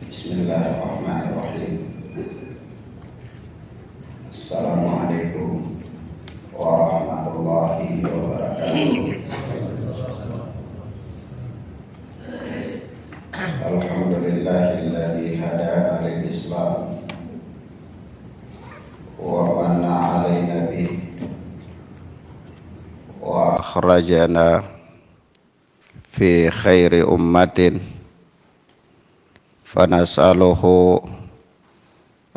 Bismillahirrahmanirrahim. Assalamualaikum warahmatullahi wabarakatuh. Alhamdulillahilladzi hadana lil Islam wa manna 'alaina bihi wa akhrajana fi khairi ummatin fanas'aluhu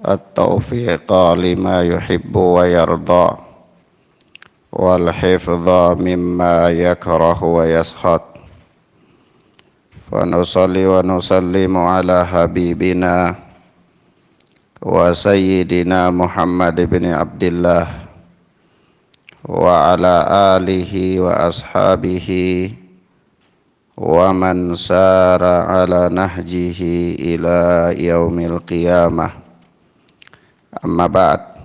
at-taufiqa lima yuhibbu wa yarda wal hifdha mimma yakrahu wa yaskhad. Wa nusalli wa nusallimu ala habibina wa sayyidina Muhammad ibn Abdillah wa ala alihi wa ashabihi wa man sara ala nahjihi ila yaumil qiyamah. Amma ba'd.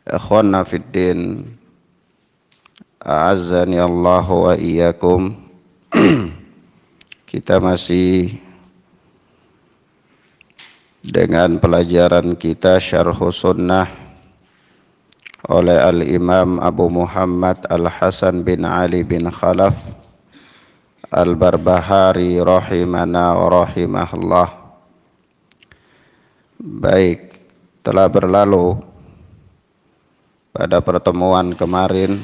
Ikhwana fid din, a'azzani Allah wa iyyakum. Kita masih dengan pelajaran kita Syarhus Sunnah oleh Al-Imam Abu Muhammad Al-Hasan bin Ali bin Khalaf Al-Barbahari rahimana wa rahimahullah. Baik, telah berlalu pada pertemuan kemarin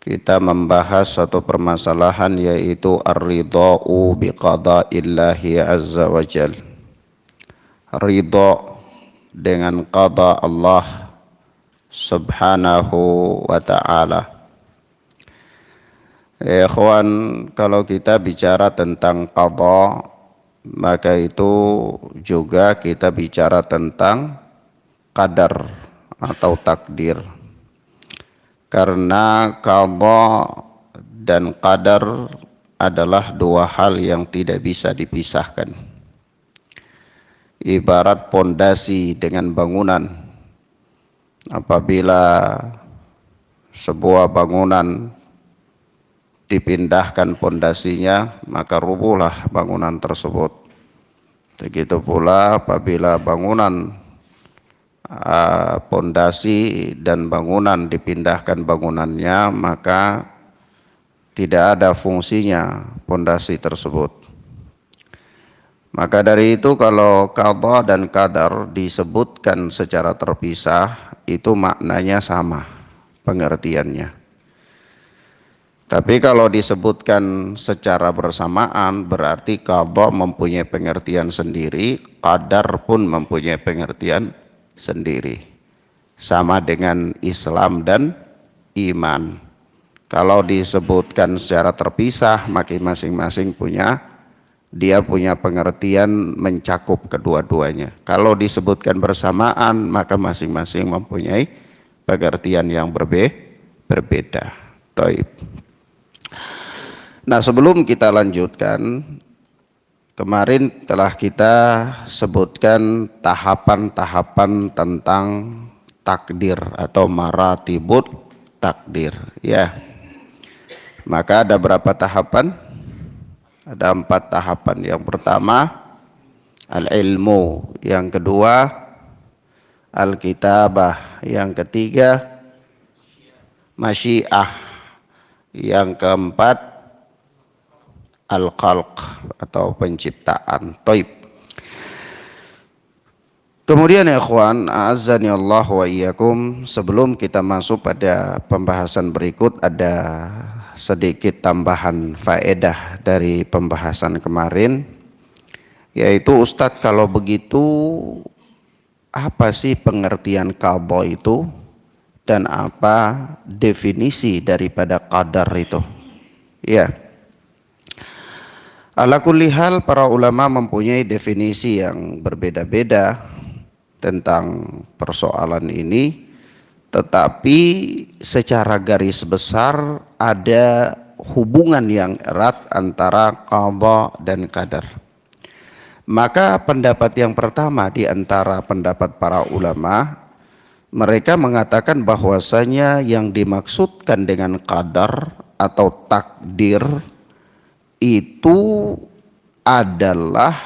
kita membahas satu permasalahan, yaitu ar-ridha'u biqada'illahi azza wa jal. Ridha dengan qada Allah subhanahu wa ta'ala. Ikhwan, kalau kita bicara tentang qada, maka itu juga kita bicara tentang qadar atau takdir. Karena qada dan qadar adalah dua hal yang tidak bisa dipisahkan. Ibarat pondasi dengan bangunan. Apabila sebuah bangunan dipindahkan pondasinya, maka rubuhlah bangunan tersebut. Begitu pula apabila bangunan pondasi dan bangunan dipindahkan bangunannya, maka tidak ada fungsinya pondasi tersebut. Maka dari itu kalau qada dan qadar disebutkan secara terpisah, itu maknanya sama pengertiannya. Tapi kalau disebutkan secara bersamaan, berarti qada mempunyai pengertian sendiri, qadar pun mempunyai pengertian sendiri. Sama dengan Islam dan iman. Kalau disebutkan secara terpisah, maka masing-masing punya pengertian mencakup kedua-duanya. Kalau disebutkan bersamaan, maka masing-masing mempunyai pengertian yang berbeda. Taib. Nah, sebelum kita lanjutkan, kemarin telah kita sebutkan tahapan-tahapan tentang takdir atau maratibut takdir, ya. Maka ada berapa tahapan? Ada 4 tahapan. Yang pertama al-ilmu, yang kedua al-kitabah, yang ketiga masyiah, yang keempat al-khalq atau penciptaan. Taib. Kemudian ya ikhwan, a'azzani Allah wa iyyakum, sebelum kita masuk pada pembahasan berikut, ada sedikit tambahan faedah dari pembahasan kemarin, yaitu Ustadz, kalau begitu apa sih pengertian qada itu dan apa definisi daripada qadar itu? Ya. Ala kulli hal, para ulama mempunyai definisi yang berbeda-beda tentang persoalan ini, tetapi secara garis besar ada hubungan yang erat antara qada dan qadar. Maka pendapat yang pertama di antara pendapat para ulama, mereka mengatakan bahwasanya yang dimaksudkan dengan qadar atau takdir itu adalah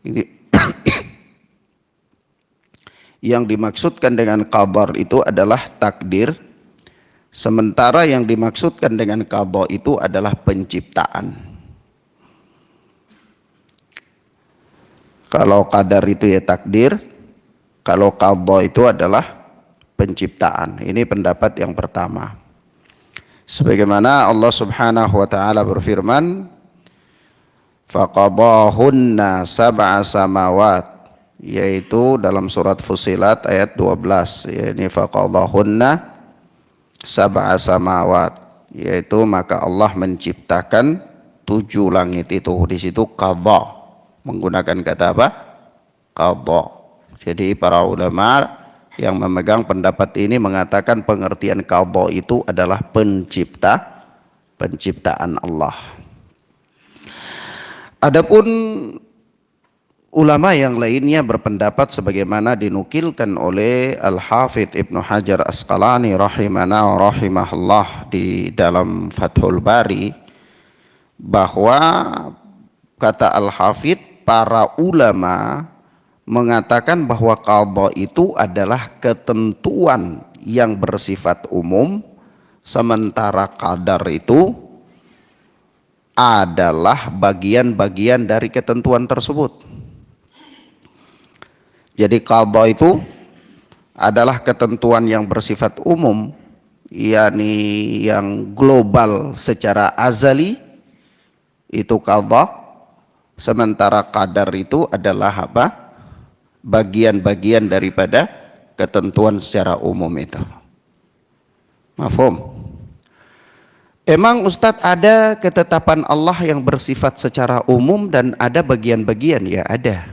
ini yang dimaksudkan dengan qadar itu adalah takdir, sementara yang dimaksudkan dengan qadha itu adalah penciptaan. Kalau qadar itu ya takdir, kalau qadha itu adalah penciptaan. Ini pendapat yang pertama. Sebagaimana Allah Subhanahu wa taala berfirman, faqadahunna sab'a samawat, yaitu dalam surat Fussilat ayat 12, yakni faqadahunna sab'a samawat, yaitu maka Allah menciptakan 7 langit itu. Di situ qadha, menggunakan kata apa? Qadha. Jadi para ulama yang memegang pendapat ini mengatakan pengertian qadha itu adalah penciptaan Allah. Adapun ulama yang lainnya berpendapat sebagaimana dinukilkan oleh Al-Hafidh Ibnu Hajar Asqalani rahimahullah di dalam Fathul Bari, bahwa kata Al-Hafidh, para ulama mengatakan bahwa qadha itu adalah ketentuan yang bersifat umum, sementara qadar itu adalah bagian-bagian dari ketentuan tersebut. Jadi qadha itu adalah ketentuan yang bersifat umum, yakni yang global secara azali, itu qadha. Sementara qadar itu adalah apa? Bagian-bagian daripada ketentuan secara umum itu. Mafhum? Emang Ustadz ada ketetapan Allah yang bersifat secara umum dan ada bagian-bagian? Ya ada.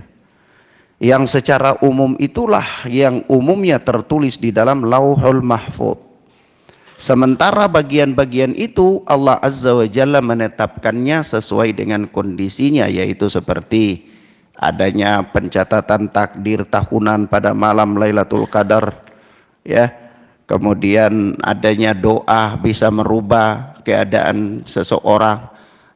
Yang secara umum itulah yang umumnya tertulis di dalam Lauhul Mahfuz. Sementara bagian-bagian itu Allah Azza wa Jalla menetapkannya sesuai dengan kondisinya, yaitu seperti adanya pencatatan takdir tahunan pada malam Lailatul Qadar, ya. Kemudian adanya doa bisa merubah keadaan seseorang.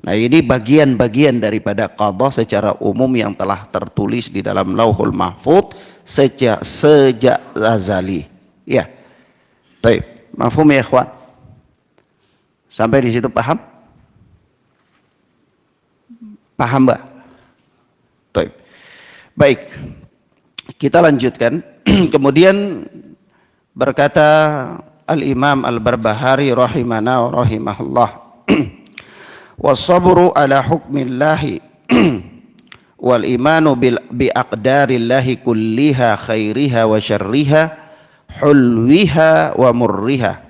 Nah, ini bagian-bagian daripada qadha secara umum yang telah tertulis di dalam Lauhul Mahfuz sejak azali. Ya. Baik. Mafhum ya ikhwan? Sampai di situ paham? Paham, Mbak? Baik. Kita lanjutkan. Kemudian berkata Al-Imam Al-Barbahari rahimana wa rahimahullah, was-sabru ala hukmillahi wal imanu bi aqdarillahi kulliha khairiha wa syarriha hulwiha wa murriha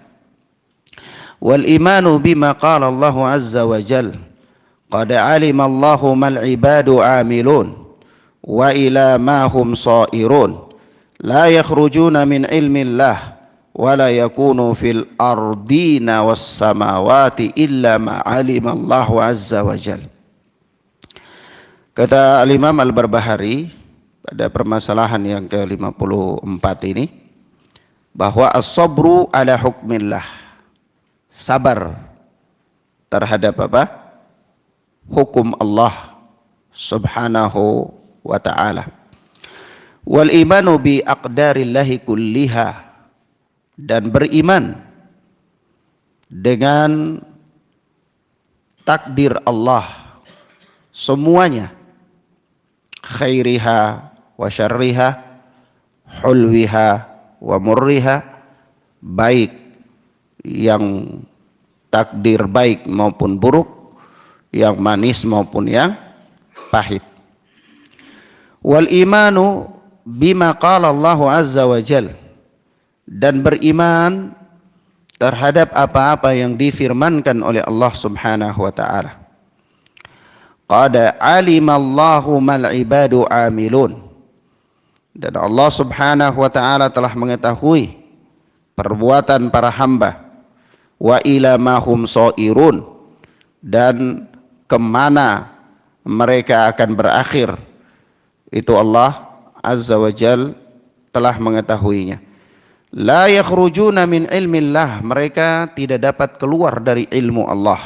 wal imanu bima qala Allah azza wa jal qad alima Allahu mal ibadu amilun wa ila ma hum sairun la yakhrujuna min ilmillah wa la yakunu fil ardina was samawati illa ma alima Allah azza wa jal. Kata Al-Imam Al-Barbahari pada permasalahan yang ke-54 ini, bahwa as-sabru ala hukmillah, sabar terhadap apa? Hukum Allah subhanahu wa ta'ala. Wal imanu bi aqdarillahi kulliha, dan beriman dengan takdir Allah semuanya, khairiha wa syarriha, hulwiha wa murriha, baik yang takdir baik maupun buruk, yang manis maupun yang pahit. Wal imanu bima qala Allah azza wa jal, dan beriman terhadap apa-apa yang difirmankan oleh Allah subhanahu wa ta'ala. Qad alimallahu mal ibadu amilun, dan Allah subhanahu wa ta'ala telah mengetahui perbuatan para hamba. Wa ila mahum so'irun, dan kemana mereka akan berakhir, itu Allah azza wa jal telah mengetahuinya. La yakhrujuna min ilmillah, mereka tidak dapat keluar dari ilmu Allah.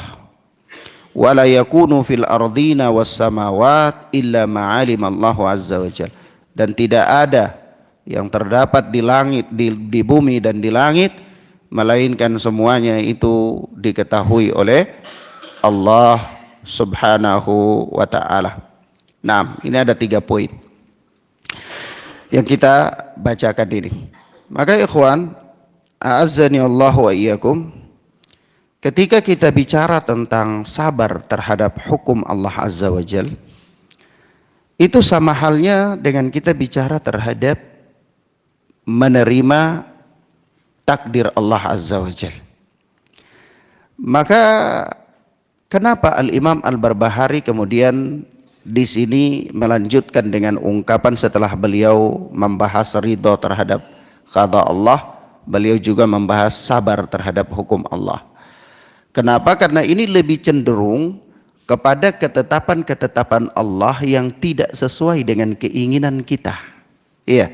wala yakunu fil ardina was samawat illa ma'alim Allahu azza wa jalla. Dan tidak ada yang terdapat di langit, di bumi dan di langit, melainkan semuanya itu diketahui oleh Allah subhanahu wa ta'ala. Nah, ini ada 3 poin yang kita bacakan ini. Maka ikhwan, a'azzani Allah wa iyyakum, ketika kita bicara tentang sabar terhadap hukum Allah azza wa jalla, itu sama halnya dengan kita bicara terhadap menerima takdir Allah azza wa jalla. Maka kenapa Al-Imam Al-Barbahari kemudian di sini melanjutkan dengan ungkapan setelah beliau membahas ridha terhadap qada Allah, beliau juga membahas sabar terhadap hukum Allah. Kenapa? Karena ini lebih cenderung kepada ketetapan-ketetapan Allah yang tidak sesuai dengan keinginan kita. Iya.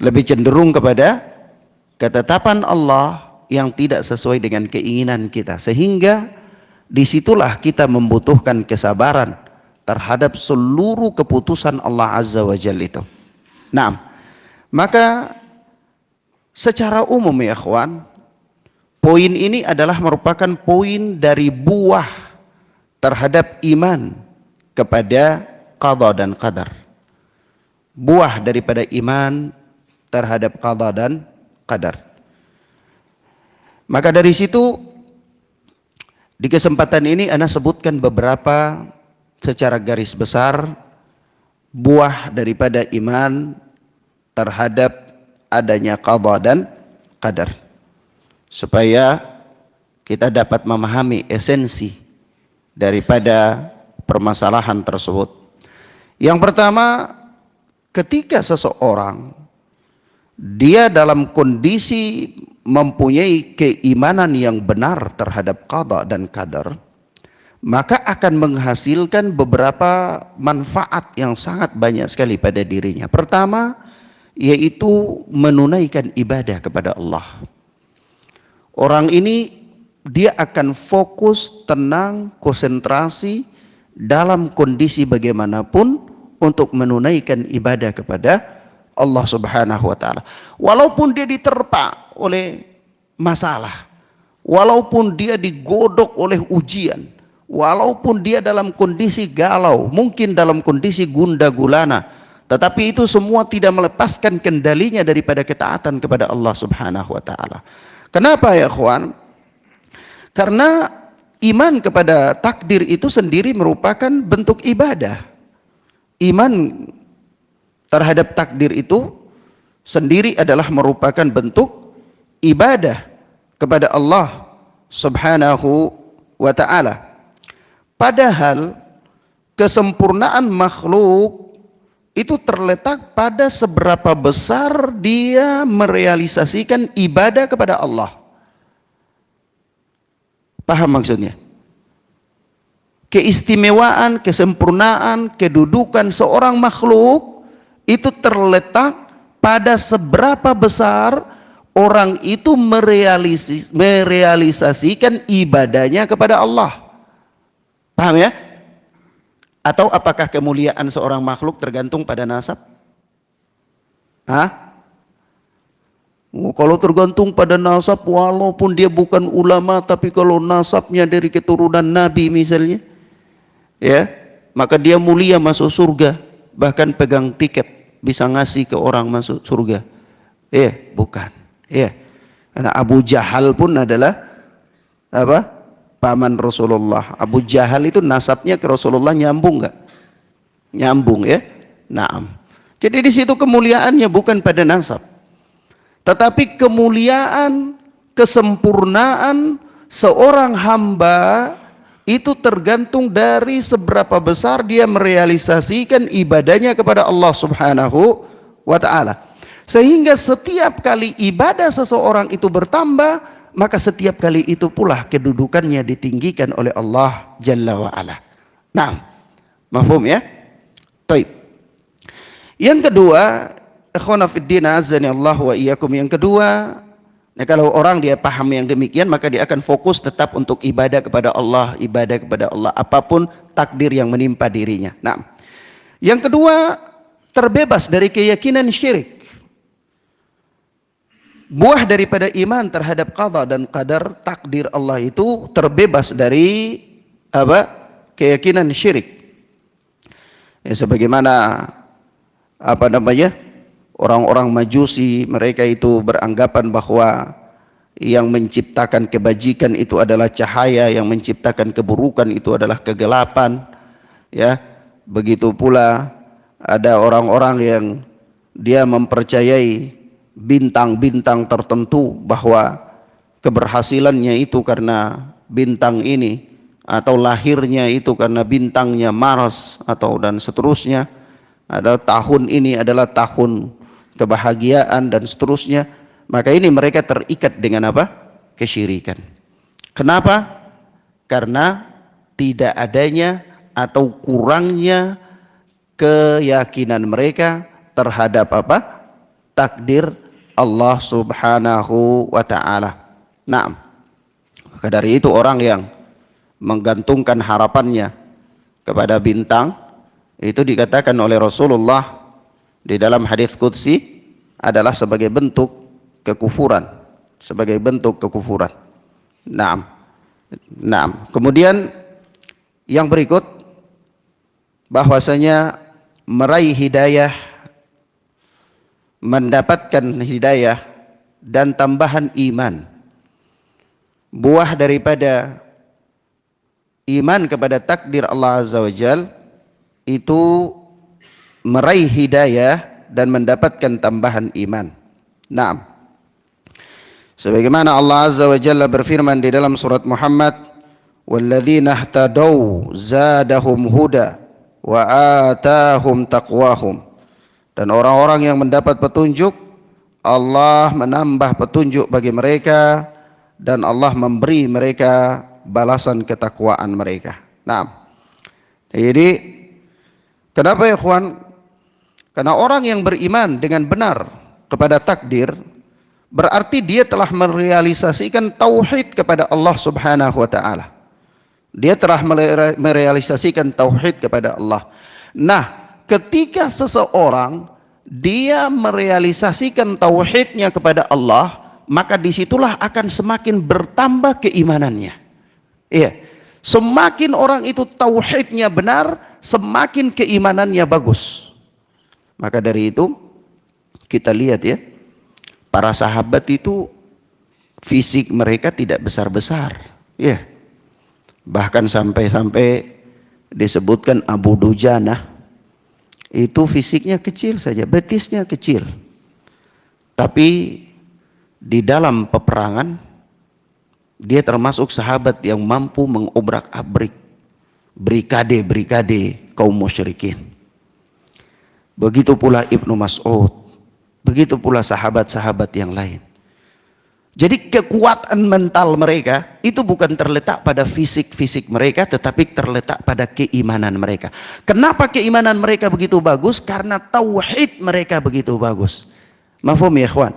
Lebih cenderung kepada ketetapan Allah yang tidak sesuai dengan keinginan kita, sehingga disitulah kita membutuhkan kesabaran terhadap seluruh keputusan Allah azza wa jalla itu. Nah, maka secara umum ya ikhwan, poin ini adalah merupakan poin dari buah terhadap iman kepada qada dan qadar. Buah daripada iman terhadap qada dan qadar. Maka dari situ di kesempatan ini ana sebutkan beberapa secara garis besar buah daripada iman terhadap adanya qada dan qadar, supaya kita dapat memahami esensi daripada permasalahan tersebut. Yang pertama, ketika seseorang dia dalam kondisi mempunyai keimanan yang benar terhadap qada dan qadar, maka akan menghasilkan beberapa manfaat yang sangat banyak sekali pada dirinya. Pertama, yaitu menunaikan ibadah kepada Allah. Orang ini dia akan fokus, tenang, konsentrasi dalam kondisi bagaimanapun untuk menunaikan ibadah kepada Allah subhanahu wa ta'ala. Walaupun dia diterpa oleh masalah, walaupun dia digodok oleh ujian, walaupun dia dalam kondisi galau, mungkin dalam kondisi gundah gulana, tetapi itu semua tidak melepaskan kendalinya daripada ketaatan kepada Allah subhanahu wa ta'ala. Kenapa ya ikhwan? Karena iman kepada takdir itu sendiri merupakan bentuk ibadah. Iman terhadap takdir itu sendiri adalah merupakan bentuk ibadah kepada Allah subhanahu wa ta'ala. Padahal kesempurnaan makhluk itu terletak pada seberapa besar dia merealisasikan ibadah kepada Allah. Paham maksudnya? Keistimewaan, kesempurnaan, kedudukan seorang makhluk itu terletak pada seberapa besar orang itu merealisasikan ibadahnya kepada Allah. Paham ya? Atau apakah kemuliaan seorang makhluk tergantung pada nasab? Hah? Kalau tergantung pada nasab, walaupun dia bukan ulama, tapi kalau nasabnya dari keturunan Nabi misalnya, ya, maka dia mulia masuk surga, bahkan pegang tiket bisa ngasih ke orang masuk surga. Bukan. Karena Abu Jahal pun adalah apa? Paman Rasulullah. Abu Jahal itu nasabnya ke Rasulullah nyambung nggak? Nyambung ya. Naam. Jadi di situ kemuliaannya bukan pada nasab, tetapi kemuliaan, kesempurnaan seorang hamba itu tergantung dari seberapa besar dia merealisasikan ibadahnya kepada Allah subhanahu wa ta'ala. Sehingga setiap kali ibadah seseorang itu bertambah, maka setiap kali itu pula kedudukannya ditinggikan oleh Allah Jalla wa'ala. Nah, mafhum ya? Taib. Yang kedua, ikhwana fiddin azani Allah wa iyyakum, yang kedua, Nah, kalau orang dia paham yang demikian, maka dia akan fokus tetap untuk ibadah kepada Allah, apapun takdir yang menimpa dirinya. Nah, yang kedua, terbebas dari keyakinan syirik. Buah daripada iman terhadap qada dan qadar, takdir Allah itu terbebas dari apa? Keyakinan syirik. Ya, sebagaimana apa namanya? Orang-orang Majusi, mereka itu beranggapan bahwa yang menciptakan kebajikan itu adalah cahaya, yang menciptakan keburukan itu adalah kegelapan. Ya, begitu pula ada orang-orang yang dia mempercayai bintang-bintang tertentu bahwa keberhasilannya itu karena bintang ini, atau lahirnya itu karena bintangnya Mars, atau dan seterusnya. Ada tahun ini adalah tahun kebahagiaan dan seterusnya. Maka ini mereka terikat dengan apa? Kesyirikan. Kenapa? Karena tidak adanya atau kurangnya keyakinan mereka terhadap apa? Takdir Allah Subhanahu wa taala. Nah, maka dari itu orang yang menggantungkan harapannya kepada bintang, itu dikatakan oleh Rasulullah di dalam hadis qudsi adalah sebagai bentuk kekufuran, Naam. Kemudian yang berikut, bahwasanya meraih hidayah, mendapatkan hidayah dan tambahan iman, buah daripada iman kepada takdir Allah Azza wa Jalla, itu meraih hidayah dan mendapatkan tambahan iman. Naam. Sebagaimana Allah Azza wa Jalla berfirman di dalam surat Muhammad, "Walladzina ihtadaw zadahum huda wa atahum taqwahum." Dan orang-orang yang mendapat petunjuk, Allah menambah petunjuk bagi mereka dan Allah memberi mereka balasan ketakwaan mereka. Naam. Jadi kenapa ya ikhwan? Karena orang yang beriman dengan benar kepada takdir, berarti dia telah merealisasikan tauhid kepada Allah Subhanahu wa taala. Dia telah merealisasikan tauhid kepada Allah. Nah, ketika seseorang dia merealisasikan tauhidnya kepada Allah, maka disitulah akan semakin bertambah keimanannya. Iya. Semakin orang itu tauhidnya benar, semakin keimanannya bagus. Maka dari itu kita lihat ya, para sahabat itu fisik mereka tidak besar-besar, ya. Bahkan sampai disebutkan Abu Dujanah itu fisiknya kecil saja, betisnya kecil. Tapi di dalam peperangan dia termasuk sahabat yang mampu mengobrak-abrik brigade-brigade kaum musyrikin. Begitu pula Ibnu Mas'ud, begitu pula sahabat-sahabat yang lain. Jadi kekuatan mental mereka itu bukan terletak pada fisik-fisik mereka, tetapi terletak pada keimanan mereka. Kenapa keimanan mereka begitu bagus? Karena tauhid mereka begitu bagus. Mafhum ya ikhwan?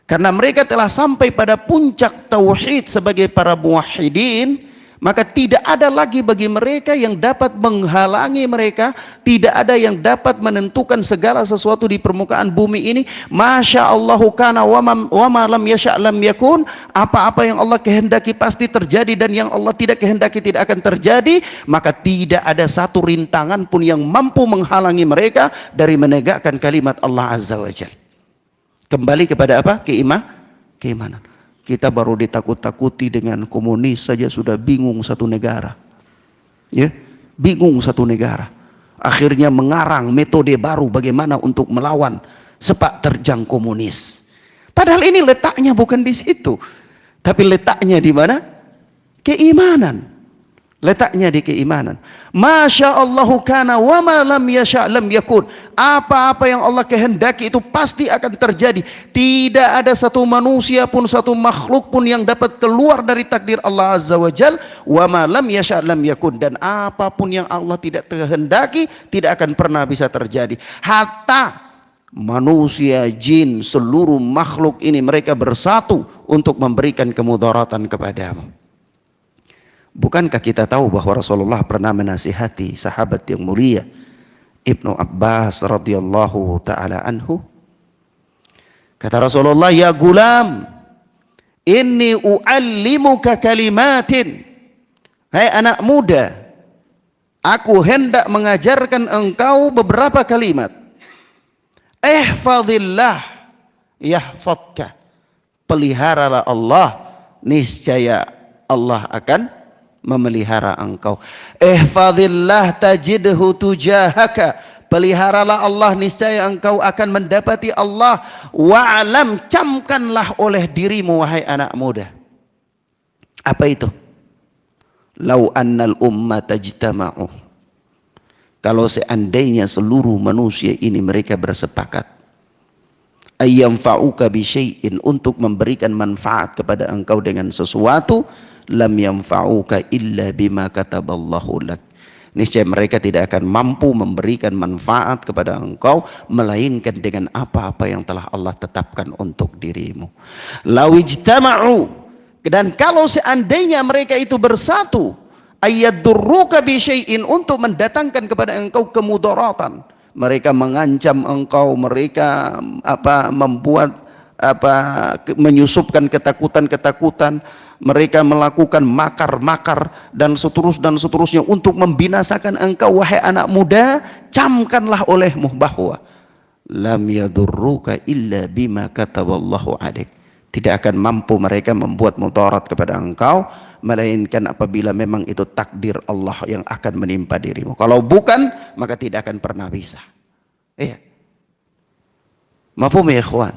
Karena mereka telah sampai pada puncak tauhid sebagai para muwahhidin, maka tidak ada lagi bagi mereka yang dapat menghalangi mereka, tidak ada yang dapat menentukan segala sesuatu di permukaan bumi ini. Masya Allahu kana wa ma lam yasha' lam yakun. Apa-apa yang Allah kehendaki pasti terjadi, dan yang Allah tidak kehendaki tidak akan terjadi. Maka tidak ada satu rintangan pun yang mampu menghalangi mereka dari menegakkan kalimat Allah Azza wa Jalla. Kembali kepada apa? Keimanan. Kita baru ditakut-takuti dengan komunis saja sudah bingung satu negara. Ya, bingung satu negara. Akhirnya mengarang metode baru bagaimana untuk melawan sepak terjang komunis. Padahal ini letaknya bukan di situ. Tapi letaknya di mana? Keimanan. Letaknya di keimanan. Masya Allahu kana wa ma lam yasha' lam yakun. Apa-apa yang Allah kehendaki itu pasti akan terjadi. Tidak ada satu manusia pun, satu makhluk pun yang dapat keluar dari takdir Allah Azza wa Jal. Wa ma lam yasha' lam yakun. Dan apapun yang Allah tidak kehendaki tidak akan pernah bisa terjadi. Hatta Manusia, jin, seluruh makhluk ini mereka bersatu untuk memberikan kemudaratan kepadamu. Bukankah kita tahu bahwa Rasulullah pernah menasihati sahabat yang mulia Ibnu Abbas radhiyallahu taala anhu? Kata Rasulullah, "Ya gulam, inni uallimuka kalimatin." Hai anak muda, aku hendak mengajarkan engkau beberapa kalimat. Ihfazillah yahfadka. Peliharalah Allah, niscaya Allah akan memelihara engkau. Ihfazillah tajidhu tujahaka. Peliharalah Allah, niscaya engkau akan mendapati Allah. Wa'lam, camkanlah oleh dirimu wahai anak muda. Apa itu? Lau annal ummata ijtama'u. Kalau seandainya seluruh manusia ini mereka bersepakat ayyamfa'uka bi syai'in, untuk memberikan manfaat kepada engkau dengan sesuatu, lam yanfa'uka illa bima kataballahu lak. Niscaya mereka tidak akan mampu memberikan manfaat kepada engkau melainkan dengan apa-apa yang telah Allah tetapkan untuk dirimu. Lau ijtama'u, dan kalau seandainya mereka itu bersatu, ayyadurruka bi syai'in, untuk mendatangkan kepada engkau kemudaratan, mereka mengancam engkau, mereka membuat menyusupkan ketakutan-ketakutan, mereka melakukan makar-makar dan seterusnya untuk membinasakan engkau wahai anak muda, camkanlah olehmu bahwa lam yadurruka illa bima kataballahu alaik. Tidak akan mampu mereka membuat mudarat kepada engkau melainkan apabila memang itu takdir Allah yang akan menimpa dirimu. Kalau bukan, maka tidak akan pernah bisa. Iya. Mafhum ya ikhwan?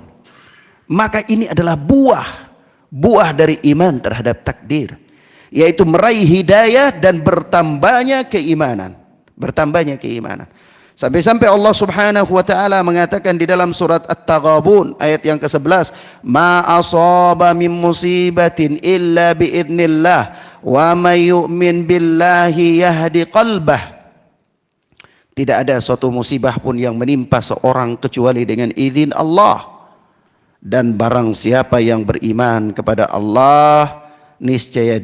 Maka ini adalah buah dari iman terhadap takdir, yaitu meraih hidayah dan bertambahnya keimanan. Sampai-sampai Allah Subhanahu wa taala mengatakan di dalam surat At-Taghabun ayat yang ke-11, "Ma asaba min musibatin illa biidznillah wa may yu'min billahi yahdi qalbah." Tidak ada suatu musibah pun yang menimpa seorang kecuali dengan izin Allah. Dan barang siapa yang beriman kepada Allah, niscaya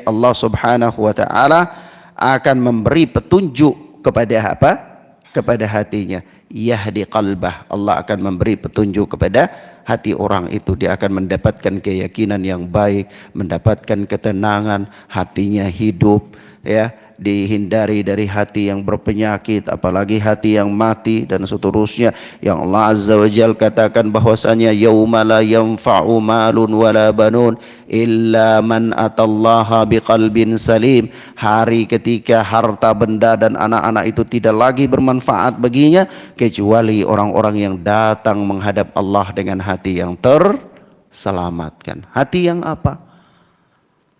Allah Subhanahu wa taala akan memberi petunjuk kepada hatinya. Yahdi qalbah, Allah akan memberi petunjuk kepada hati orang itu. Dia akan mendapatkan keyakinan yang baik, mendapatkan ketenangan, hatinya hidup, ya, dihindari dari hati yang berpenyakit, apalagi hati yang mati dan seterusnya, yang Allah Azza wa Jalla katakan bahwasanya yauma la yanfa'u malun wala banun illa man atallaha biqalbin salim. Hari ketika harta benda dan anak-anak itu tidak lagi bermanfaat baginya kecuali orang-orang yang datang menghadap Allah dengan hati yang terselamatkan. Hati yang apa?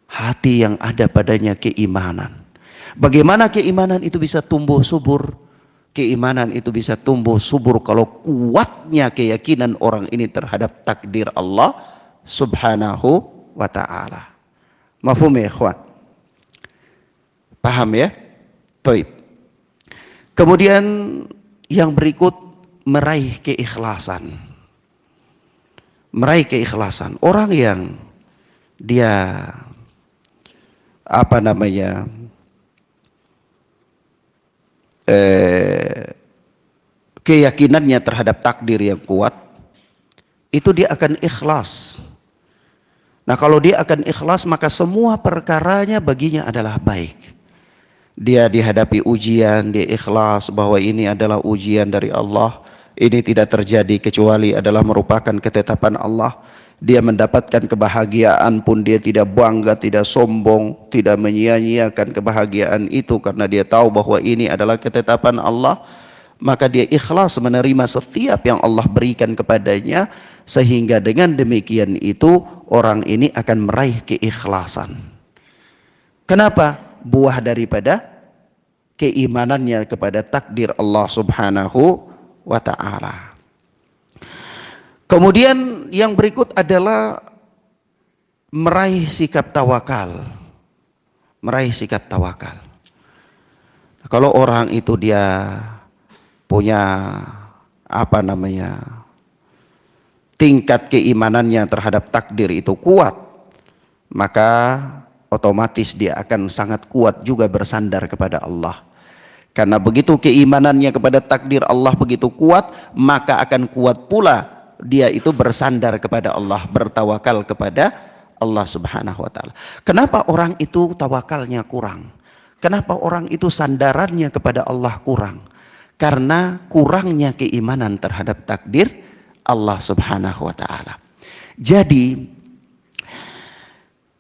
Hati yang ada padanya keimanan. Bagaimana keimanan itu bisa tumbuh subur? Keimanan itu bisa tumbuh subur kalau kuatnya keyakinan orang ini terhadap takdir Allah Subhanahu wa ta'ala. Mafhum ya ikhwan? Paham ya? Taib. Kemudian yang berikut, meraih keikhlasan. Meraih keikhlasan. Orang yang dia keyakinannya terhadap takdir yang kuat, itu dia akan ikhlas. Nah, kalau dia akan ikhlas, maka semua perkaranya baginya adalah baik. Dia dihadapi ujian, dia ikhlas bahwa ini adalah ujian dari Allah, ini tidak terjadi kecuali adalah merupakan ketetapan Allah. Dia mendapatkan kebahagiaan pun dia tidak bangga, tidak sombong, tidak menyia-nyiakan kebahagiaan itu karena dia tahu bahwa ini adalah ketetapan Allah. Maka dia ikhlas menerima setiap yang Allah berikan kepadanya, sehingga dengan demikian itu orang ini akan meraih keikhlasan. Kenapa? Buah daripada keimanannya kepada takdir Allah Subhanahu wa ta'ala. Kemudian yang berikut adalah meraih sikap tawakal. Meraih sikap tawakal. Kalau orang itu dia punya tingkat keimanannya terhadap takdir itu kuat, maka otomatis dia akan sangat kuat juga bersandar kepada Allah. Karena begitu keimanannya kepada takdir Allah begitu kuat, maka akan kuat pula dia itu bersandar kepada Allah, bertawakal kepada Allah Subhanahu wa taala. Kenapa orang itu tawakalnya kurang? Kenapa orang itu sandarannya kepada Allah kurang? Karena kurangnya keimanan terhadap takdir Allah Subhanahu wa taala. Jadi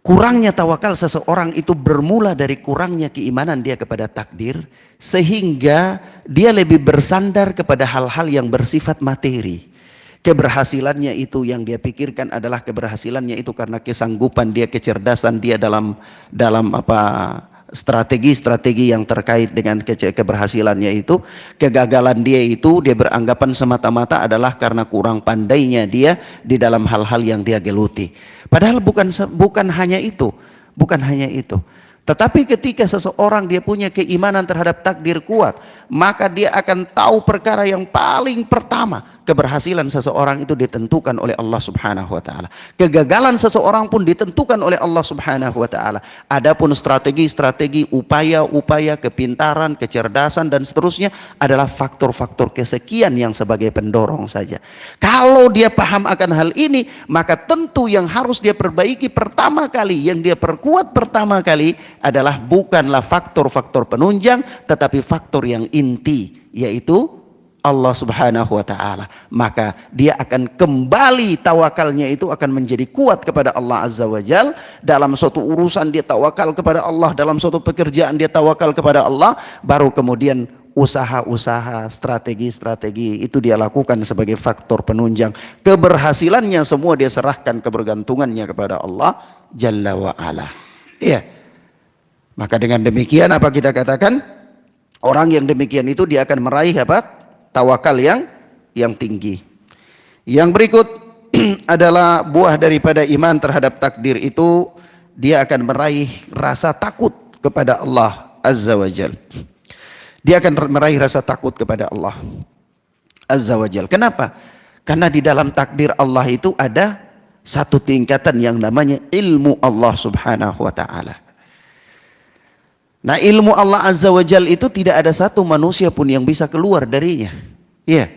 kurangnya tawakal seseorang itu bermula dari kurangnya keimanan dia kepada takdir, sehingga dia lebih bersandar kepada hal-hal yang bersifat materi. Keberhasilannya itu yang dia pikirkan adalah keberhasilannya itu karena kesanggupan dia, kecerdasan dia dalam strategi-strategi yang terkait dengan keberhasilannya itu. Kegagalan dia itu dia beranggapan semata-mata adalah karena kurang pandainya dia di dalam hal-hal yang dia geluti. Padahal bukan hanya itu, tetapi ketika seseorang dia punya keimanan terhadap takdir kuat, maka dia akan tahu perkara yang paling pertama, keberhasilan seseorang itu ditentukan oleh Allah Subhanahu wa taala. Kegagalan seseorang pun ditentukan oleh Allah Subhanahu wa taala. Adapun strategi-strategi, upaya-upaya, kepintaran, kecerdasan dan seterusnya adalah faktor-faktor kesekian yang sebagai pendorong saja. Kalau dia paham akan hal ini, maka tentu yang harus dia perbaiki pertama kali, yang dia perkuat pertama kali adalah bukanlah faktor-faktor penunjang, tetapi faktor yang inti, yaitu Allah Subhanahu wa taala. Maka dia akan kembali, tawakalnya itu akan menjadi kuat kepada Allah Azza wa Jal. Dalam suatu urusan dia tawakal kepada Allah, dalam suatu pekerjaan dia tawakal kepada Allah, baru kemudian usaha-usaha, strategi-strategi itu dia lakukan sebagai faktor penunjang. Keberhasilannya semua dia serahkan kebergantungannya kepada Allah Jalla wa Ala. Iya. Maka dengan demikian apa kita katakan? Orang yang demikian itu dia akan meraih apa? Tawakal yang tinggi. Yang berikut adalah buah daripada iman terhadap takdir itu, dia akan meraih rasa takut kepada Allah Azza wa Jal. Dia akan meraih rasa takut kepada Allah Azza wa Jal. Kenapa? Karena di dalam takdir Allah itu ada satu tingkatan yang namanya ilmu Allah Subhanahu wa taala. Nah, ilmu Allah Azza wa Jal itu tidak ada satu manusia pun yang bisa keluar darinya. Ya.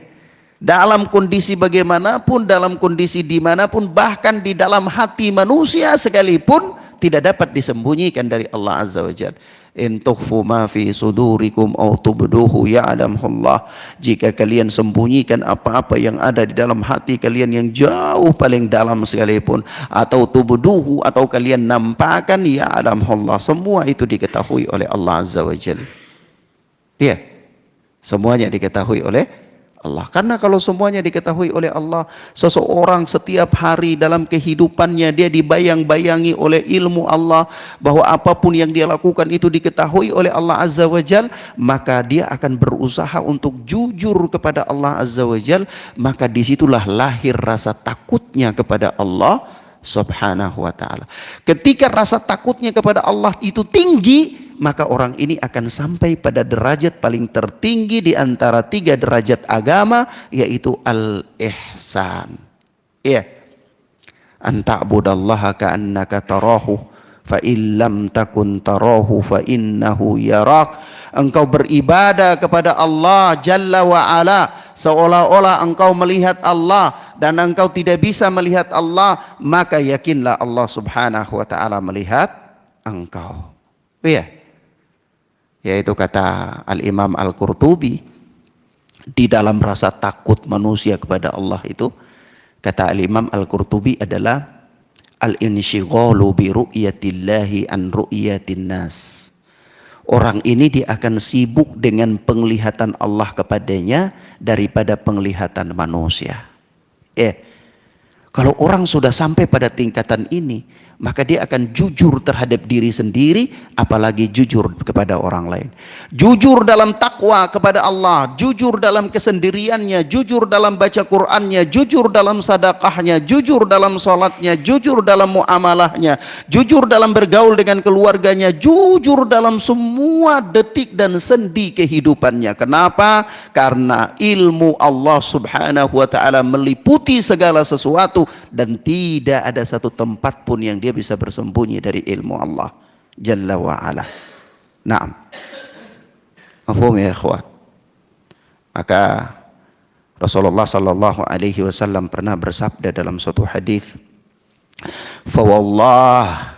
Dalam kondisi bagaimanapun, dalam kondisi dimanapun, bahkan di dalam hati manusia sekalipun tidak dapat disembunyikan dari Allah Azza wa Jal. In tukhfu ma fi sudurikum aw tubduhu ya'lamullah. Jika kalian sembunyikan apa-apa yang ada di dalam hati kalian yang jauh paling dalam sekalipun, atau tubduhu, atau kalian nampakkan, ya'lamullah, semua itu diketahui oleh Allah Azza wa Jalla. Ya, semuanya diketahui oleh Allah. Karena kalau semuanya diketahui oleh Allah, seseorang setiap hari dalam kehidupannya dia dibayang-bayangi oleh ilmu Allah, bahwa apapun yang dia lakukan itu diketahui oleh Allah Azza wa Jal, maka dia akan berusaha untuk jujur kepada Allah Azza wa Jal. Maka disitulah lahir rasa takutnya kepada Allah Subhanahu wa ta'ala. Ketika rasa takutnya kepada Allah itu tinggi, maka orang ini akan sampai pada derajat paling tertinggi di antara 3 derajat agama, yaitu al-ihsan. Ya. An ta'budallaha ka'annaka tarahu fa illam takun tarahu fa innahu yarak. Engkau beribadah kepada Allah Jalla wa Ala seolah-olah engkau melihat Allah, dan engkau tidak bisa melihat Allah, maka yakinlah Allah Subhanahu wa ta'ala melihat engkau. Iya. Yaitu kata Al-Imam Al-Qurtubi di dalam rasa takut manusia kepada Allah itu, kata Al-Imam Al-Qurtubi adalah al-inshighalu bi ru'yatillahi an ru'yatin nas. Orang ini dia akan sibuk dengan penglihatan Allah kepadanya daripada penglihatan manusia. Kalau orang sudah sampai pada tingkatan ini, maka dia akan jujur terhadap diri sendiri, apalagi jujur kepada orang lain. Jujur dalam takwa kepada Allah, jujur dalam kesendiriannya, jujur dalam baca Qur'annya, jujur dalam sedekahnya, jujur dalam salatnya, jujur dalam muamalahnya, jujur dalam bergaul dengan keluarganya, jujur dalam semua detik dan sendi kehidupannya. Kenapa? Karena ilmu Allah Subhanahu wa ta'ala meliputi segala sesuatu, dan tidak ada satu tempat pun yang dia bisa bersembunyi dari ilmu Allah Jalla wa ala. Naam. Mafhum ya ikhwan? Maka Rasulullah sallallahu alaihi wasallam pernah bersabda dalam suatu hadis, "Fa wallah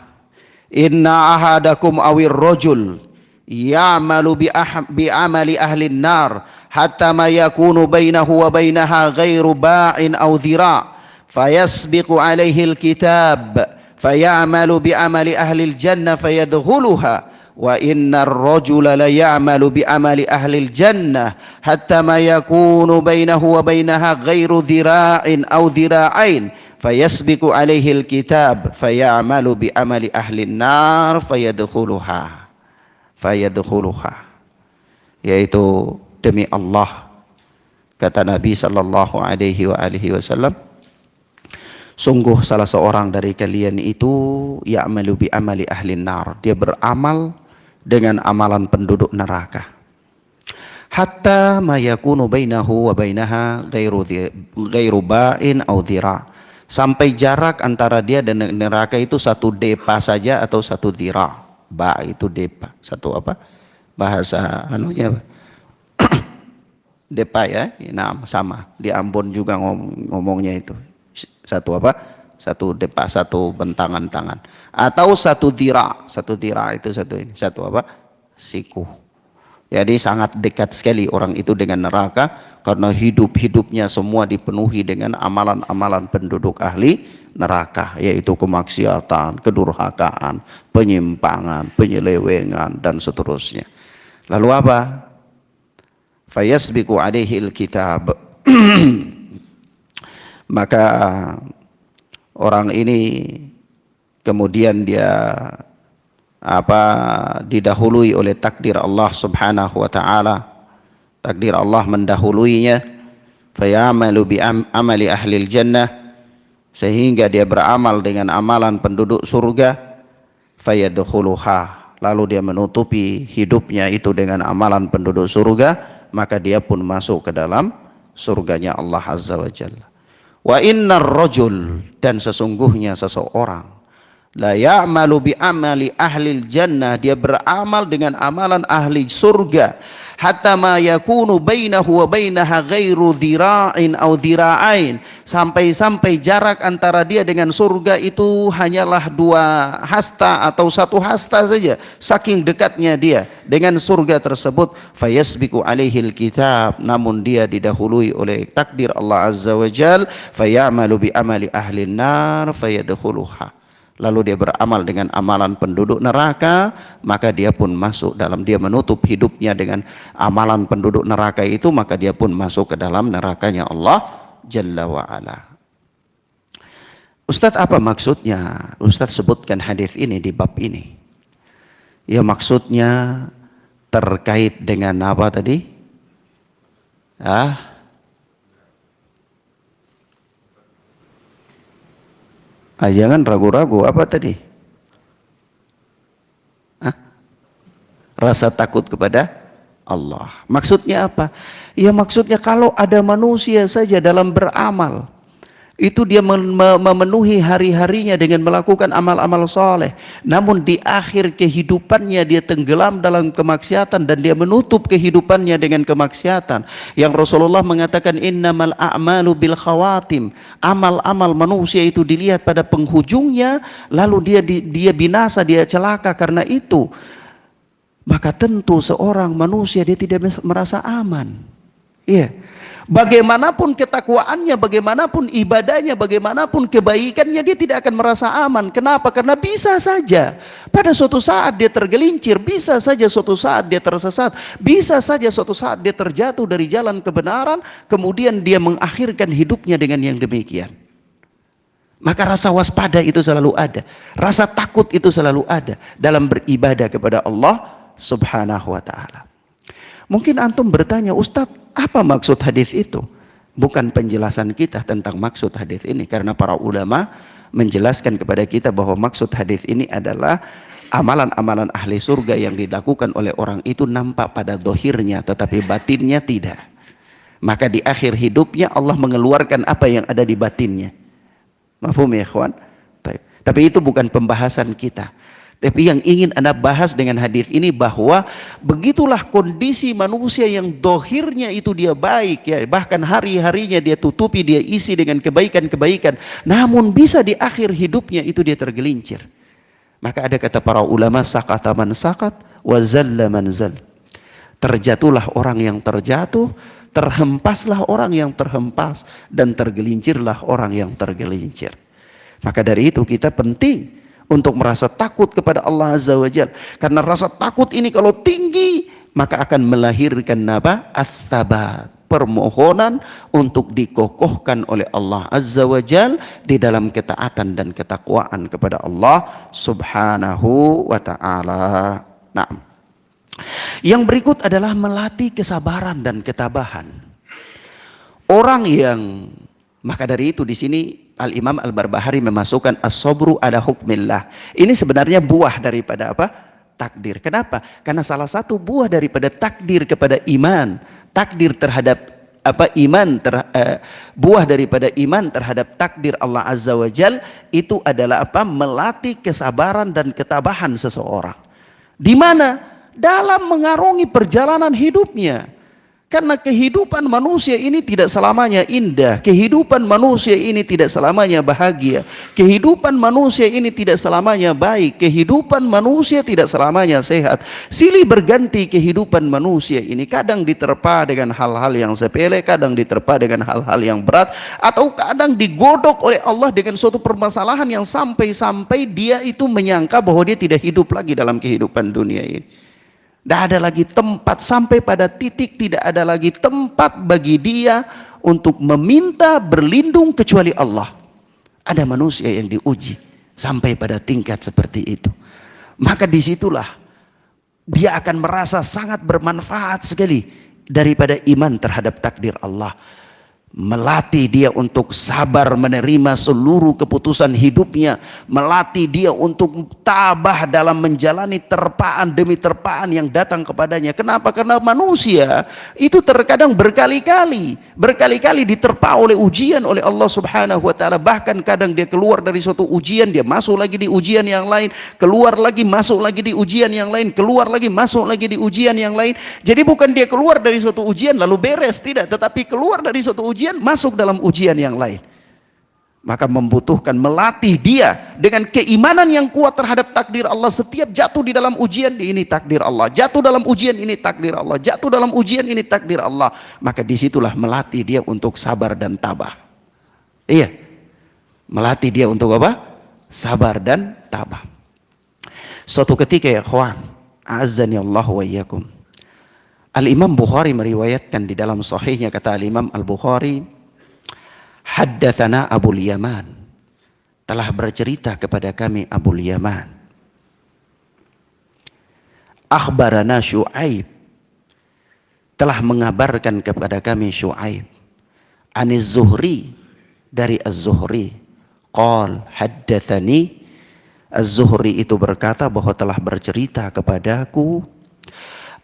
inna ahadakum awir rajul ya'malu bi amali ahli an-nar hatta ma yakunu bainahu wa bainaha ghairu ba'in aw dhira' fayasbiqu alaihi al-kitab fayamalu bi amali ahli al-jannah fayadkhuluha wa innar rajula la ya'malu bi amali ahli al-jannah hatta ma yakunu bainahu wa bainaha ghairu dhira'in aw dhira'ain fayasbiqu alaihi al-kitab fayamalu bi amali ahli an-nar fayadkhuluha." Yaitu demi Allah, kata Nabi sallallahu alaihi wasallam, sungguh salah seorang dari kalian itu ya'malu bi amali ahli nar, dia beramal dengan amalan penduduk neraka, hatta ma yakunu bainahu wa bainaha ghairu ba'in aw dhira', sampai jarak antara dia dan neraka itu satu depa saja atau satu dhira'. Ba itu depa, satu apa bahasa anunya depa ya, nah sama di Ambon juga ngomongnya itu satu apa, satu depa, satu bentangan tangan, atau satu dhira itu satu ini, satu apa, siku. Jadi sangat dekat sekali orang itu dengan neraka, karena hidupnya semua dipenuhi dengan amalan-amalan penduduk ahli neraka, yaitu kemaksiatan, kedurhakaan, penyimpangan, penyelewengan, dan seterusnya. Lalu apa? Fayasbiqu alaihil kitab. Maka orang ini kemudian dia didahului oleh takdir Allah Subhanahu wa ta'ala. Takdir Allah mendahuluinya, fayamalu bi amali ahlil jannah, sehingga dia beramal dengan amalan penduduk surga, fayadkhuluha, lalu dia menutupi hidupnya itu dengan amalan penduduk surga, maka dia pun masuk ke dalam surganya Allah Azza wa Jalla. Wa innar rajul, dan sesungguhnya seseorang, la ya'malu bi amali ahlil jannah, dia beramal dengan amalan ahli surga, hatta ma yakunu bainahu wa bainaha ghairu dhira'in aw dhira'ain, sampai jarak antara dia dengan surga itu hanyalah 2 hasta atau 1 hasta saja, saking dekatnya dia dengan surga tersebut. Fayasbiqu alaihil kitab, namun dia didahului oleh takdir Allah Azza wa Jal, fayamalu bi amali ahlin nar fayadkhuluha, lalu dia beramal dengan amalan penduduk neraka, maka dia pun masuk dalam, dia menutup hidupnya dengan amalan penduduk neraka itu, maka dia pun masuk ke dalam nerakanya Allah Jalla wa Ala. Ustadz, apa maksudnya Ustadz sebutkan hadis ini di bab ini? Ya, maksudnya terkait dengan apa tadi? Jangan ragu-ragu, apa tadi? Rasa takut kepada Allah. Maksudnya apa? Ya, maksudnya kalau ada manusia saja dalam beramal, itu dia memenuhi hari-harinya dengan melakukan amal-amal soleh, namun di akhir kehidupannya dia tenggelam dalam kemaksiatan dan dia menutup kehidupannya dengan kemaksiatan, yang Rasulullah mengatakan innamal a'malu bil khawatim, amal-amal manusia itu dilihat pada penghujungnya, lalu dia binasa, dia celaka karena itu, maka tentu seorang manusia dia tidak merasa aman. Iya. Bagaimanapun ketakwaannya, bagaimanapun ibadahnya, bagaimanapun kebaikannya, dia tidak akan merasa aman. Kenapa? Karena bisa saja pada suatu saat dia tergelincir, bisa saja suatu saat dia tersesat, bisa saja suatu saat dia terjatuh dari jalan kebenaran, kemudian dia mengakhirkan hidupnya dengan yang demikian. Maka rasa waspada itu selalu ada, rasa takut itu selalu ada dalam beribadah kepada Allah Subhanahu wa taala. Mungkin antum bertanya, Ustadz, apa maksud hadis itu? Bukan penjelasan kita tentang maksud hadis ini, karena para ulama menjelaskan kepada kita bahwa maksud hadis ini adalah amalan-amalan ahli surga yang dilakukan oleh orang itu nampak pada dohirnya, tetapi batinnya tidak. Maka di akhir hidupnya Allah mengeluarkan apa yang ada di batinnya. Mafhum ya ikhwan? Tapi itu bukan pembahasan kita. Tapi yang ingin Anda bahas dengan hadis ini bahwa begitulah kondisi manusia yang dohirnya itu dia baik ya, bahkan hari-harinya dia tutupi, dia isi dengan kebaikan-kebaikan, namun bisa di akhir hidupnya itu dia tergelincir. Maka ada kata para ulama, sakata man sakat wa zalla man zal. Terjatuhlah orang yang terjatuh, terhempaslah orang yang terhempas, dan tergelincirlah orang yang tergelincir. Maka dari itu kita penting untuk merasa takut kepada Allah Azza wa Jalla, karena rasa takut ini kalau tinggi maka akan melahirkan apa? Ats-tsabat, permohonan untuk dikokohkan oleh Allah Azza wa Jalla di dalam ketaatan dan ketakwaan kepada Allah Subhanahu wa taala. Nah, yang berikut adalah melatih kesabaran dan ketabahan. Orang yang, maka dari itu di sini Al-Imam Al-Barbahari memasukkan as-sabru ala hukmillah. Ini sebenarnya buah daripada apa? Takdir. Kenapa? Karena salah satu buah daripada takdir kepada iman, takdir terhadap apa? Buah daripada iman terhadap takdir Allah Azza wa Jal itu adalah apa? Melatih kesabaran dan ketabahan seseorang. Di mana? Dalam mengarungi perjalanan hidupnya. Karena kehidupan manusia ini tidak selamanya indah, kehidupan manusia ini tidak selamanya bahagia, kehidupan manusia ini tidak selamanya baik, kehidupan manusia tidak selamanya sehat. Silih berganti kehidupan manusia ini, kadang diterpa dengan hal-hal yang sepele, kadang diterpa dengan hal-hal yang berat, atau kadang digodok oleh Allah dengan suatu permasalahan yang sampai-sampai dia itu menyangka bahwa dia tidak hidup lagi dalam kehidupan dunia ini. Tidak ada lagi tempat, sampai pada titik tidak ada lagi tempat bagi dia untuk meminta berlindung kecuali Allah. Ada manusia yang diuji sampai pada tingkat seperti itu. Maka disitulah dia akan merasa sangat bermanfaat sekali daripada iman terhadap takdir Allah. Melatih dia untuk sabar menerima seluruh keputusan hidupnya, melatih dia untuk tabah dalam menjalani terpaan demi terpaan yang datang kepadanya. Kenapa? Karena manusia itu terkadang berkali-kali diterpa oleh ujian oleh Allah Subhanahu wa taala. Bahkan kadang dia keluar dari suatu ujian, dia masuk lagi di ujian yang lain, keluar lagi masuk lagi di ujian yang lain, keluar lagi masuk lagi di ujian yang lain. Jadi bukan dia keluar dari suatu ujian lalu beres, tidak, tetapi keluar dari suatu ujian masuk dalam ujian yang lain. Maka membutuhkan melatih dia dengan keimanan yang kuat terhadap takdir Allah. Setiap jatuh di dalam ujian ini takdir Allah, jatuh dalam ujian ini takdir Allah, jatuh dalam ujian ini takdir Allah. Maka disitulah melatih dia untuk sabar dan tabah. Iya, melatih dia untuk apa? Sabar dan tabah. Suatu ketika ya ikhwan, a'azzani Allah wa iyyakum, Al-Imam Bukhari meriwayatkan di dalam sahihnya, kata Al-Imam Al-Bukhari, haddatsana Abul Yaman, telah bercerita kepada kami Abul Yaman. Akhbarana Syu'aib, telah mengabarkan kepada kami Syu'aib. Aniz Zuhri, dari Az-Zuhri. Qal haddatsani, Az-Zuhri itu berkata bahwa telah bercerita kepadaku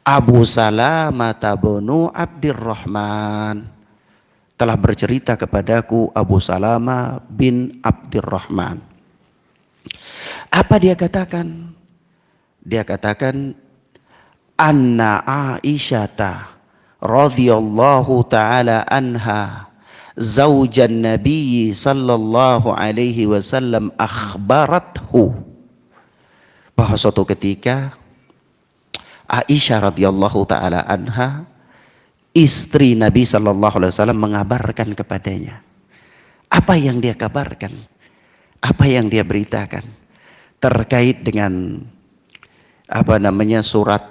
Abu Salamah bin Abdurrahman, telah bercerita kepadaku Abu Salamah bin Abdurrahman. Apa dia katakan? Dia katakan anna Aisyata radhiyallahu taala anha zaujan Nabi sallallahu alaihi wasallam akhbarathu, bahwa suatu ketika Aisyah radhiyallahu taala anha, istri Nabi sallallahu alaihi wasallam, mengabarkan kepadanya. Apa yang dia kabarkan? Apa yang dia beritakan terkait dengan apa namanya surat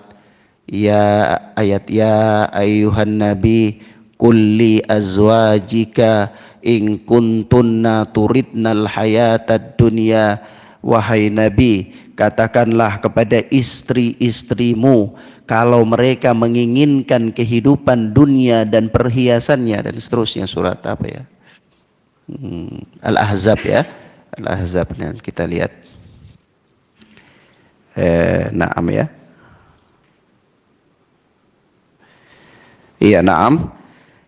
ya, ayat ya ayyuhan nabi kulli azwajika in kuntunna turidnal hayatad dunya, wahai Nabi, katakanlah kepada istri-istrimu kalau mereka menginginkan kehidupan dunia dan perhiasannya, dan seterusnya. Surat apa ya? Al-Ahzab ya, Al-Ahzab. Kita lihat Naam ya. Iya, Naam.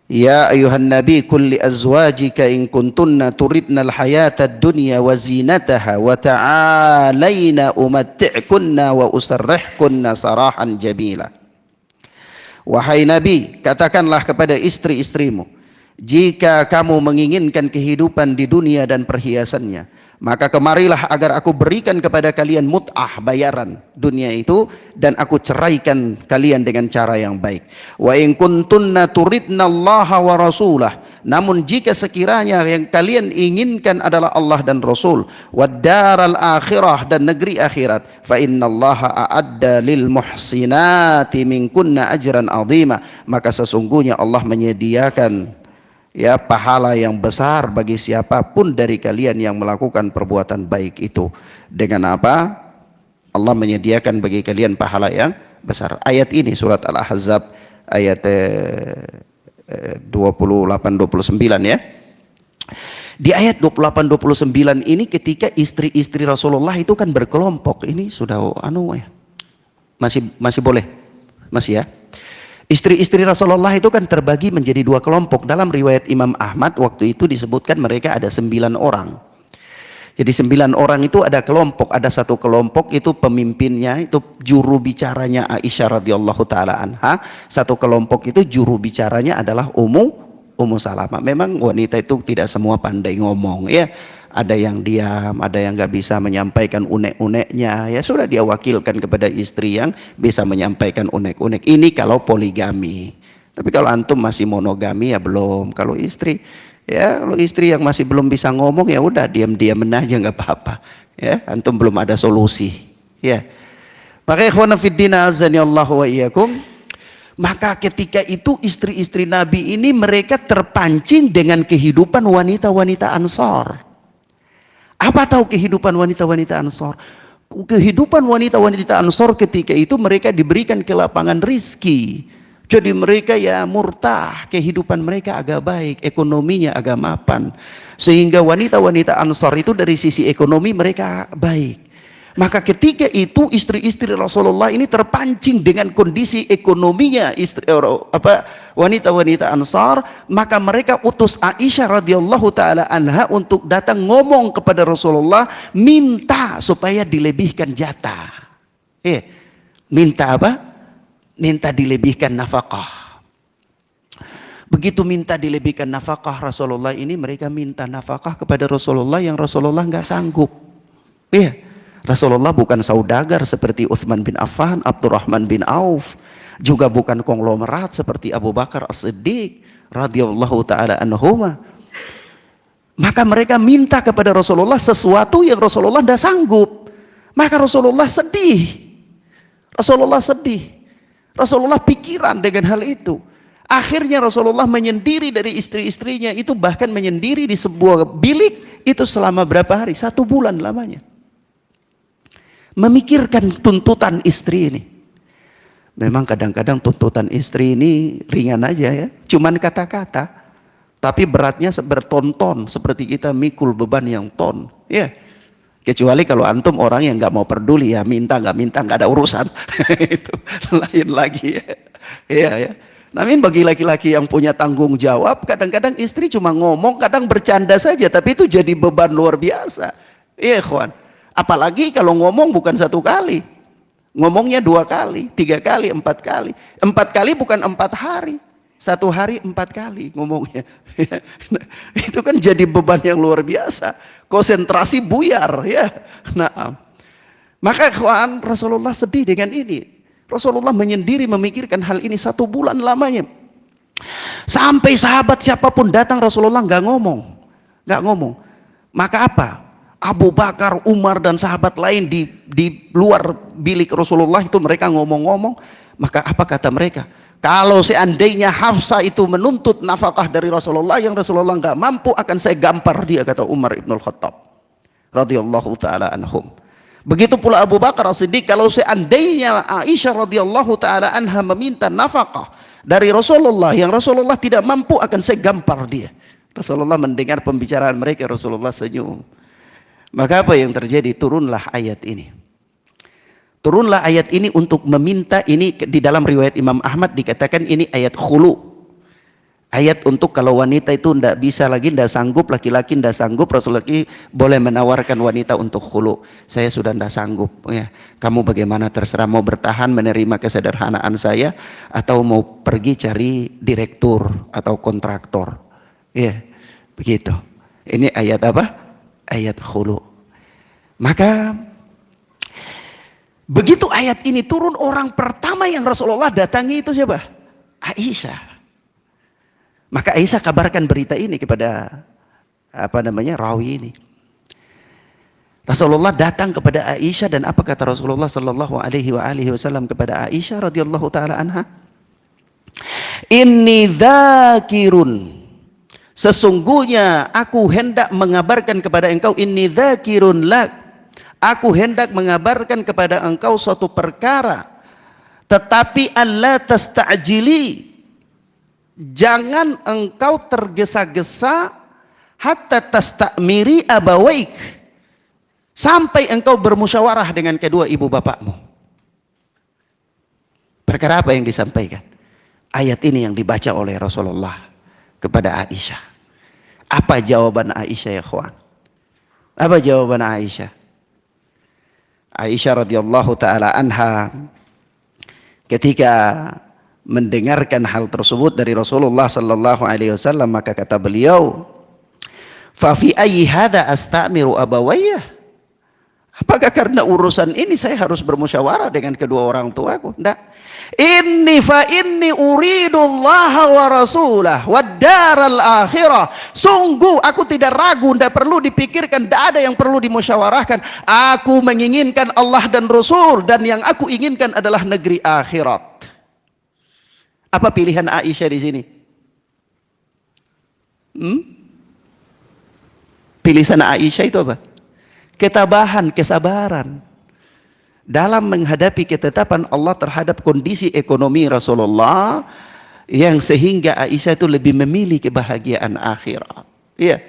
Ya ayuhan nabi kulli azwajika in kuntunna turidnal hayatad dunya wa zinataha wa ta'alaina umatti'kunna wa usarrihkunna sarahan jamila. Wahai Nabi, katakanlah kepada istri-istrimu, jika kamu menginginkan kehidupan di dunia dan perhiasannya, maka kemarilah agar aku berikan kepada kalian mut'ah, bayaran dunia itu, dan aku ceraikan kalian dengan cara yang baik. Wa in kuntunna turidnallaha wa rasulah, namun jika sekiranya yang kalian inginkan adalah Allah dan Rasul, wad daral akhirah, dan negeri akhirat, fa innallaha a'adda lil muhsinati minkunna ajran azima, maka sesungguhnya Allah menyediakan ya pahala yang besar bagi siapapun dari kalian yang melakukan perbuatan baik itu. Dengan apa? Allah menyediakan bagi kalian pahala yang besar. Ayat ini surat Al-Ahzab ayat 28-29 ya. Di ayat 28-29 ini ketika istri-istri Rasulullah itu kan berkelompok. Ini sudah ya. Masih boleh? Masih ya? Istri-istri Rasulullah itu kan terbagi menjadi dua kelompok. Dalam riwayat Imam Ahmad waktu itu disebutkan mereka ada 9 orang. Jadi 9 orang itu ada kelompok. Ada satu kelompok itu pemimpinnya, itu juru bicaranya Aisyah radhiyallahu taala anha. Satu kelompok itu juru bicaranya adalah Ummu Salamah. Memang wanita itu tidak semua pandai ngomong ya. Ada yang diam, ada yang nggak bisa menyampaikan unek-uneknya, ya sudah dia wakilkan kepada istri yang bisa menyampaikan unek-unek. Ini kalau poligami. Tapi kalau antum masih monogami ya belum. Kalau istri yang masih belum bisa ngomong ya udah diam-diam aja nggak apa-apa. Ya, antum belum ada solusi. Ya. Maka ikhwana fiddin azani Allah wa iyyakum. Maka ketika itu istri-istri Nabi ini mereka terpancing dengan kehidupan wanita-wanita Ansor. Apa tahu kehidupan wanita-wanita Ansor? Kehidupan wanita-wanita Ansor ketika itu mereka diberikan kelapangan rizki. Jadi mereka ya murtah, kehidupan mereka agak baik, ekonominya agak mapan. Sehingga wanita-wanita Ansor itu dari sisi ekonomi mereka baik. Maka ketika itu istri-istri Rasulullah ini terpancing dengan kondisi ekonominya wanita-wanita Ansar, maka mereka utus Aisyah radhiyallahu taala anha untuk datang ngomong kepada Rasulullah minta supaya dilebihkan jatah. Minta apa? Minta dilebihkan nafkah. Begitu minta dilebihkan nafkah Rasulullah ini, mereka minta nafkah kepada Rasulullah yang Rasulullah nggak sanggup. Rasulullah bukan saudagar seperti Utsman bin Affan, Abdurrahman bin Auf, juga bukan konglomerat seperti Abu Bakar As-Siddiq radhiyallahu taala anhuma. Maka mereka minta kepada Rasulullah sesuatu yang Rasulullah tidak sanggup. Maka Rasulullah sedih. Rasulullah pikiran dengan hal itu. Akhirnya Rasulullah menyendiri dari istri-istrinya itu, bahkan menyendiri di sebuah bilik itu selama berapa hari? 1 bulan lamanya. Memikirkan tuntutan istri ini. Memang kadang-kadang tuntutan istri ini ringan aja ya, cuman kata-kata, tapi beratnya berton-ton, seperti kita mikul beban yang ton ya. Kecuali kalau antum orang yang nggak mau peduli ya, minta nggak ada urusan. Itu lain lagi ya. Namun bagi laki-laki yang punya tanggung jawab, kadang-kadang istri cuma ngomong, kadang bercanda saja, tapi itu jadi beban luar biasa. Iya, ikhwan. Apalagi kalau ngomong bukan 1 kali, ngomongnya 2 kali, 3 kali, 4 kali. 4 kali bukan 4 hari, 1 hari 4 kali ngomongnya. Itu kan jadi beban yang luar biasa, konsentrasi buyar ya. Nah, maka ikhwan, Rasulullah sedih dengan ini. Rasulullah menyendiri memikirkan hal ini 1 bulan lamanya. Sampai sahabat siapapun datang Rasulullah nggak ngomong. Maka apa? Abu Bakar, Umar dan sahabat lain di luar bilik Rasulullah itu mereka ngomong-ngomong, maka apa kata mereka? Kalau seandainya Hafsah itu menuntut nafkah dari Rasulullah yang Rasulullah nggak mampu, akan saya gampar dia, kata Umar ibn Khattab radhiyallahu taala anhum. Begitu pula Abu Bakar As-Siddiq, kalau seandainya Aisyah radhiyallahu taala anha meminta nafkah dari Rasulullah yang Rasulullah tidak mampu, akan saya gampar dia. Rasulullah mendengar pembicaraan mereka, Rasulullah senyum. Maka apa yang terjadi? Turunlah ayat ini. Turunlah ayat ini untuk meminta, ini di dalam riwayat Imam Ahmad dikatakan ini ayat khulu. Ayat untuk kalau wanita itu tidak bisa lagi, tidak sanggup, laki-laki tidak sanggup, Rasulullah boleh menawarkan wanita untuk khulu. Saya sudah tidak sanggup, ya. Kamu bagaimana, terserah, mau bertahan menerima kesederhanaan saya atau mau pergi cari direktur atau kontraktor. Ya, begitu. Ini ayat apa? Ayat khulu. Maka begitu ayat ini turun, orang pertama yang Rasulullah datangi itu siapa? Aisyah. Maka Aisyah kabarkan berita ini kepada rawi ini. Rasulullah datang kepada Aisyah, dan apa kata Rasulullah sallallahu alaihi wasallam kepada Aisyah radhiyallahu taala anha? Inni dzakirun, sesungguhnya aku hendak mengabarkan kepada engkau, inni dzakirun lak, aku hendak mengabarkan kepada engkau suatu perkara, tetapi alla tasta'jili, jangan engkau tergesa-gesa, hatta tastamiri abawaik, sampai engkau bermusyawarah dengan kedua ibu bapakmu. Perkara apa yang disampaikan? Ayat ini yang dibaca oleh Rasulullah kepada Aisyah. Apa jawaban Aisyah, ya kawan? Apa jawaban Aisyah? Aisyah radhiyallahu taala anha ketika mendengarkan hal tersebut dari Rasulullah sallallahu alaihi wasallam, maka kata beliau, fa fi ayyi hadza astamiru abawayya, apakah karena urusan ini saya harus bermusyawarah dengan kedua orang tuaku? Tidak. Inni uridullaha wa rasulah wad daral akhirah, sungguh aku tidak ragu, tidak perlu dipikirkan, tidak ada yang perlu dimusyawarahkan. Aku menginginkan Allah dan Rasul, dan yang aku inginkan adalah negeri akhirat. Apa pilihan Aisyah di sini? Pilihan Aisyah itu apa? Ketabahan, kesabaran dalam menghadapi ketetapan Allah terhadap kondisi ekonomi Rasulullah, yang sehingga Aisyah itu lebih memilih kebahagiaan akhirat. Iya.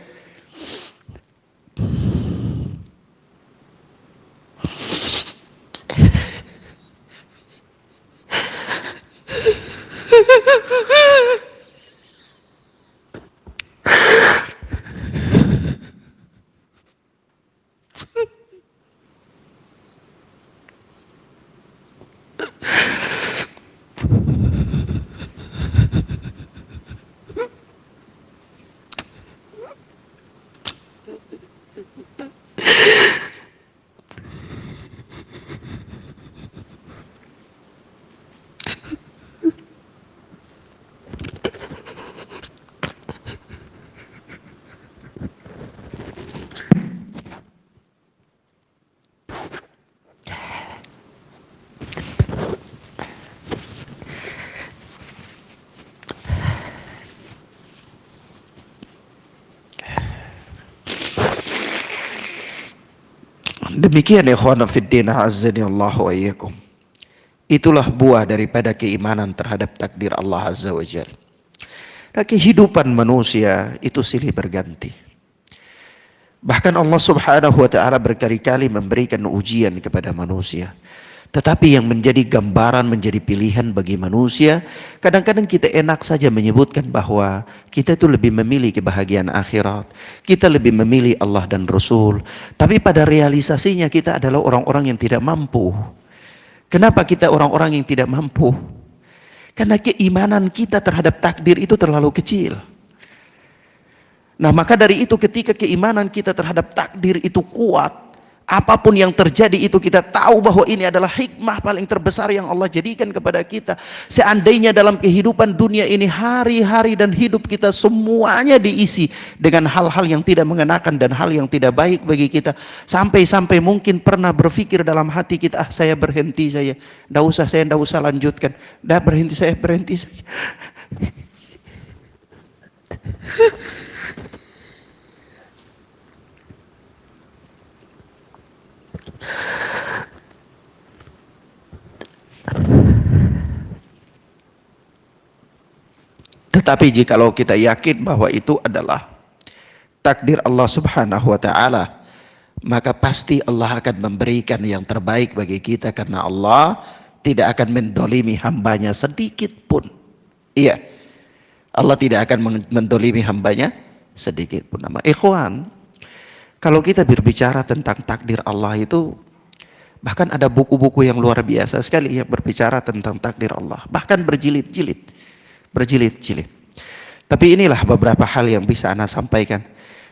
Demikian ikhwan fiddin azzani Allah wa iyyakum. Itulah buah daripada keimanan terhadap takdir Allah Azza wa Jalla. Dan kehidupan manusia itu silih berganti. Bahkan Allah Subhanahu wa taala berkali-kali memberikan ujian kepada manusia. Tetapi yang menjadi gambaran, menjadi pilihan bagi manusia, kadang-kadang kita enak saja menyebutkan bahwa kita itu lebih memilih kebahagiaan akhirat, kita lebih memilih Allah dan Rasul. Tapi pada realisasinya kita adalah orang-orang yang tidak mampu. Kenapa kita orang-orang yang tidak mampu? Karena keimanan kita terhadap takdir itu terlalu kecil. Nah, maka dari itu ketika keimanan kita terhadap takdir itu kuat, Apapun yang terjadi itu kita tahu bahwa ini adalah hikmah paling terbesar yang Allah jadikan kepada kita. Seandainya dalam kehidupan dunia ini hari-hari dan hidup kita semuanya diisi dengan hal-hal yang tidak mengenakan dan hal yang tidak baik bagi kita, sampai-sampai mungkin pernah berpikir dalam hati kita, saya berhenti saja, saya tidak usah lanjutkan, saya berhenti saja. Tetapi jikalau kita yakin bahwa itu adalah takdir Allah Subhanahu wa taala, maka pasti Allah akan memberikan yang terbaik bagi kita, karena Allah tidak akan mendolimi hambanya sedikit pun. Iya, Allah tidak akan mendolimi hambanya sedikit pun. Nama ikhwan, kalau kita berbicara tentang takdir Allah itu, bahkan ada buku-buku yang luar biasa sekali yang berbicara tentang takdir Allah, bahkan berjilid-jilid. Tapi inilah beberapa hal yang bisa ana sampaikan,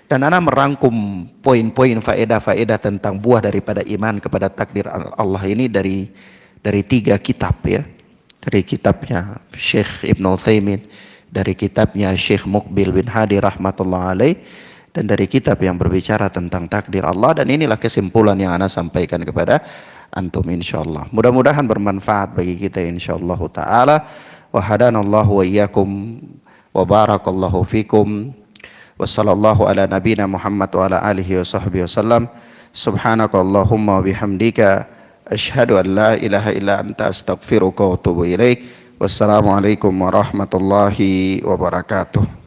dan ana merangkum poin-poin faedah-faedah tentang buah daripada iman kepada takdir Allah ini dari 3 kitab ya. Dari kitabnya Syekh Ibnu Utsaimin, dari kitabnya Syekh Muqbil bin Hadi rahmatullah alaih, dan dari kitab yang berbicara tentang takdir Allah. Dan inilah kesimpulan yang ana sampaikan kepada antum insyaallah. Mudah-mudahan bermanfaat bagi kita insyaallah taala. Wa hadanallahu wa iyyakum wa barakallahu fikum. Wassallallahu ala nabina Muhammad wa ala alihi wa sahbihi wasallam. Subhanakallahumma wa bihamdika asyhadu an la ilaha illa anta astaghfiruka wa atubu ilaik. Wassalamualaikum warahmatullahi wabarakatuh.